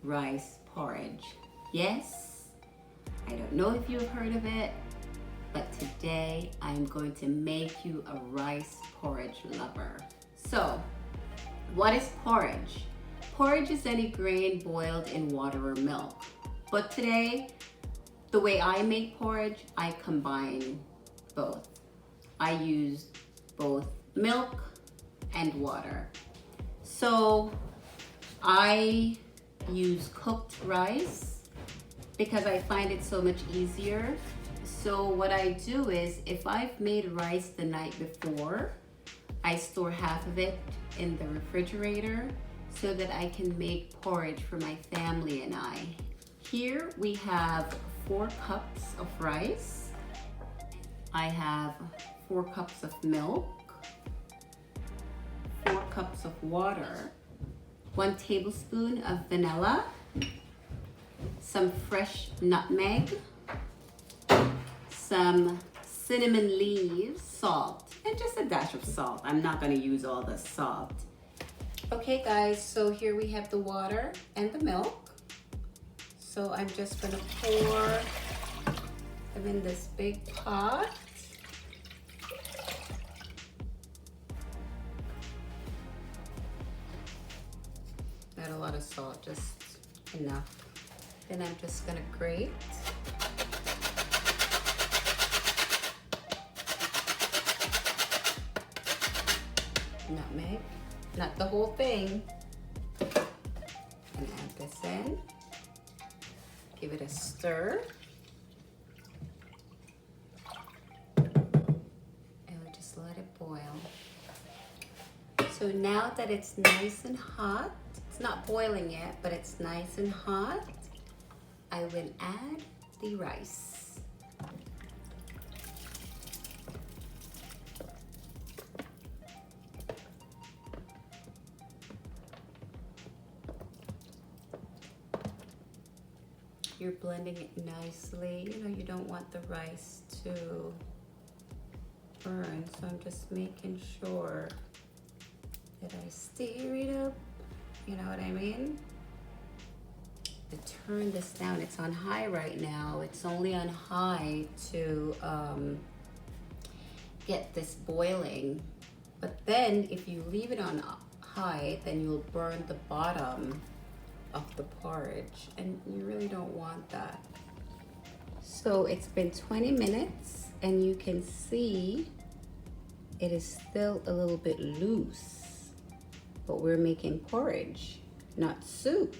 rice porridge. Yes, I don't know if you've heard of it, but today I'm going to make you a rice porridge lover. So, what is porridge? Porridge is any grain boiled in water or milk. But today, the way I make porridge, I combine both. I use both milk and water. So I use cooked rice because I find it so much easier. So what I do is, if I've made rice the night before, I store half of it in the refrigerator so that I can make porridge for my family and I. Here we have 4 cups of rice. I have 4 cups of milk, 4 cups of water, 1 tablespoon of vanilla, some fresh nutmeg, some cinnamon leaves, salt, and just a dash of salt. I'm not going to use all the salt. Okay guys, so here we have the water and the milk. So I'm just going to pour them in this big pot. Not a lot of salt, just enough. Then I'm just going to grate. Nutmeg, not the whole thing. And add this in. Give it a stir. And we'll just let it boil. So now that it's nice and hot, it's not boiling yet, but it's nice and hot, I will add the rice. You're blending it nicely. You know, you don't want the rice to burn, so I'm just making sure that I stir it up. You know what I mean? To turn this down, it's on high right now. It's only on high to get this boiling. But then if you leave it on high, then you'll burn the bottom of the porridge, and you really don't want that. So it's been 20 minutes and you can see it is still a little bit loose, but we're making porridge, not soup.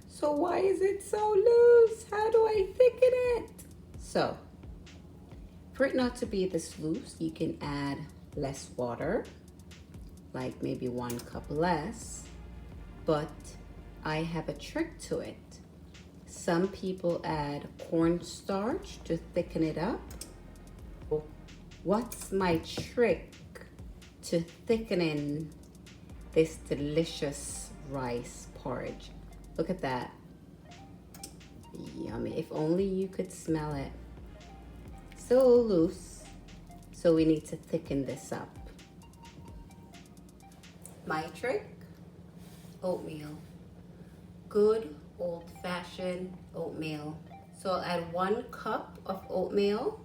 So why is it so loose? How do I thicken it? So for it not to be this loose, you can add less water, like maybe 1 cup less, but I have a trick to it. Some people add cornstarch to thicken it up. What's my trick to thickening this delicious rice porridge? Look at that. Yummy. If only you could smell it. Still a little loose, so we need to thicken this up. My trick? Oatmeal. Good old-fashioned oatmeal. So I'll add 1 cup of oatmeal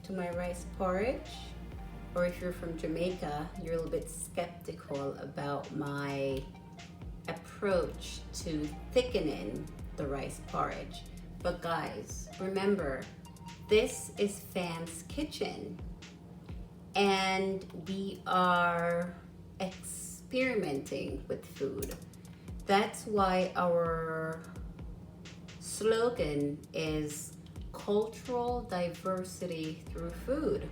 to my rice porridge. Or if you're from Jamaica, you're a little bit skeptical about my approach to thickening the rice porridge. But guys, remember, this is Fan's Kitchen, and we are experimenting with food. That's why our slogan is cultural diversity through food.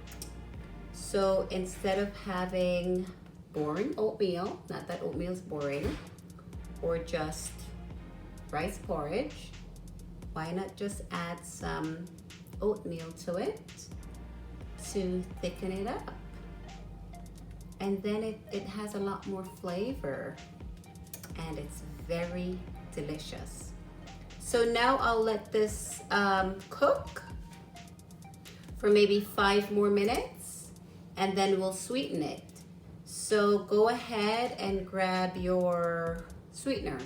So instead of having boring oatmeal, not that oatmeal is boring, or just rice porridge, why not just add some oatmeal to it to thicken it up? And then it has a lot more flavor, and it's very delicious. So now I'll let this cook for maybe 5 more minutes, and then we'll sweeten it. So go ahead and grab your sweetener.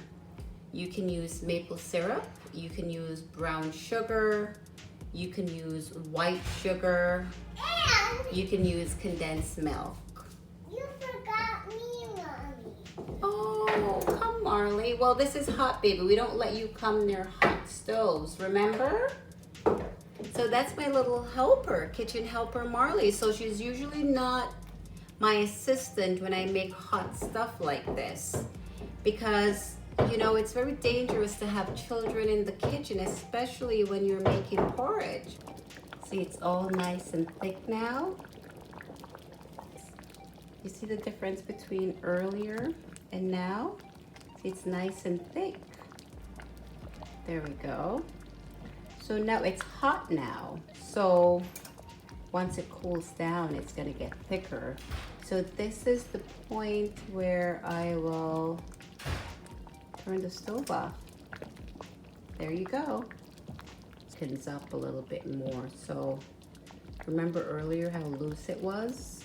You can use maple syrup, you can use brown sugar, you can use white sugar, and you can use condensed milk. You forgot me, Mommy. Oh, come Marley. Well, this is hot, baby. We don't let you come near hot stoves, remember? So that's my little helper, kitchen helper Marley. So she's usually not my assistant when I make hot stuff like this, because you know it's very dangerous to have children in the kitchen, especially when you're making porridge. See, it's all nice and thick now. You see the difference between earlier and now? See, it's nice and thick. There we go. So now it's hot now. So once it cools down, it's gonna get thicker. So this is the point where I will turn the stove off. There you go. Thickens up a little bit more. So remember earlier how loose it was?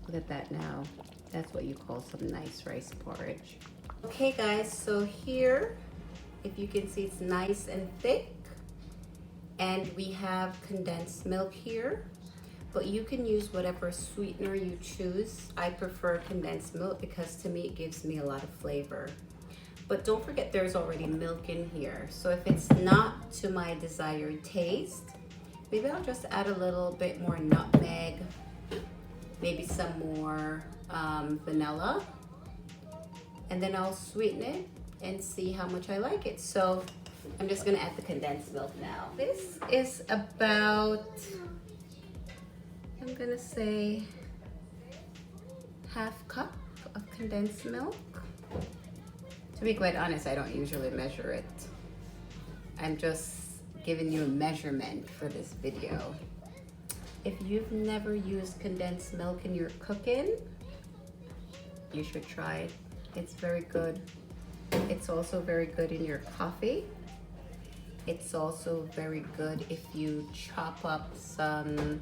Look at that now. That's what you call some nice rice porridge. Okay guys, so here, if you can see, it's nice and thick. And we have condensed milk here, but you can use whatever sweetener you choose. I prefer condensed milk because to me it gives me a lot of flavor. But don't forget there's already milk in here. So if it's not to my desired taste, maybe I'll just add a little bit more nutmeg, maybe some more vanilla, and then I'll sweeten it and see how much I like it. So I'm just gonna add the condensed milk now. This is about, I'm gonna say, half cup of condensed milk. To be quite honest, I don't usually measure it. I'm just giving you a measurement for this video. If you've never used condensed milk in your cooking, you should try it. It's very good. It's also very good in your coffee. It's also very good if you chop up some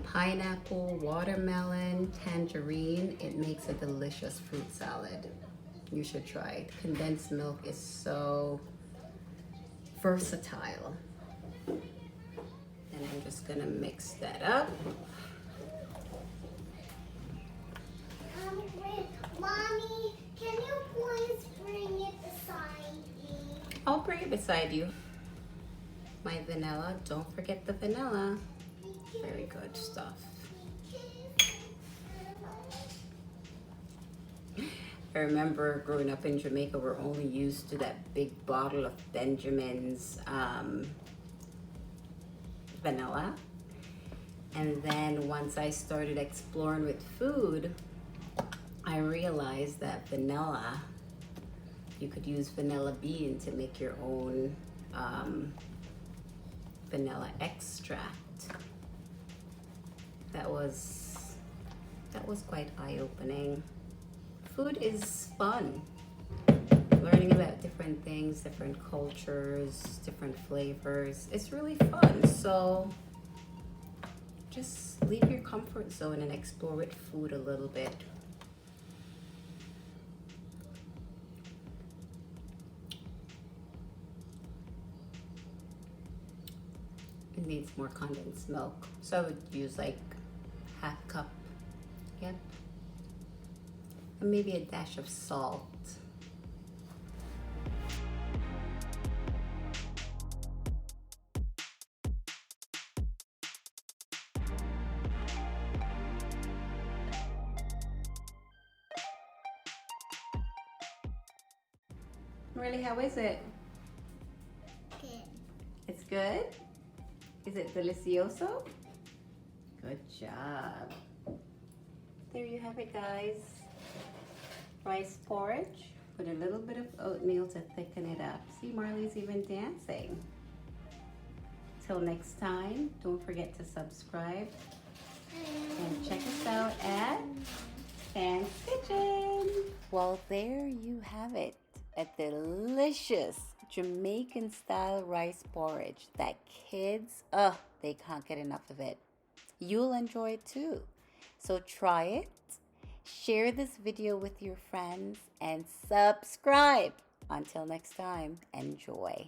pineapple, watermelon, tangerine. It makes a delicious fruit salad. You should try it. Condensed milk is so versatile. And I'm just gonna mix that up. Mommy, can you please bring it beside me? I'll bring it beside you. My vanilla, don't forget the vanilla. Very good stuff. I remember growing up in Jamaica, we're only used to that big bottle of Benjamin's vanilla. And then once I started exploring with food, I realized that vanilla, you could use vanilla bean to make your own vanilla extract. That was quite eye-opening. Food is fun. Learning about different things, different cultures, different flavors. It's really fun. So just leave your comfort zone and explore with food a little bit. It needs more condensed milk. So I would use like half cup. Yep. And maybe a dash of salt. Really, how is it? Good. It's good? Is it delicioso? Good job. There you have it, guys. Rice porridge with a little bit of oatmeal to thicken it up. See, Marley's even dancing. Till next time, don't forget to subscribe and check us out at Fan's Kitchen. Well, there you have it. A delicious Jamaican style rice porridge that kids, they can't get enough of it. You'll enjoy it too. So try it, share this video with your friends, and subscribe. Until next time, enjoy.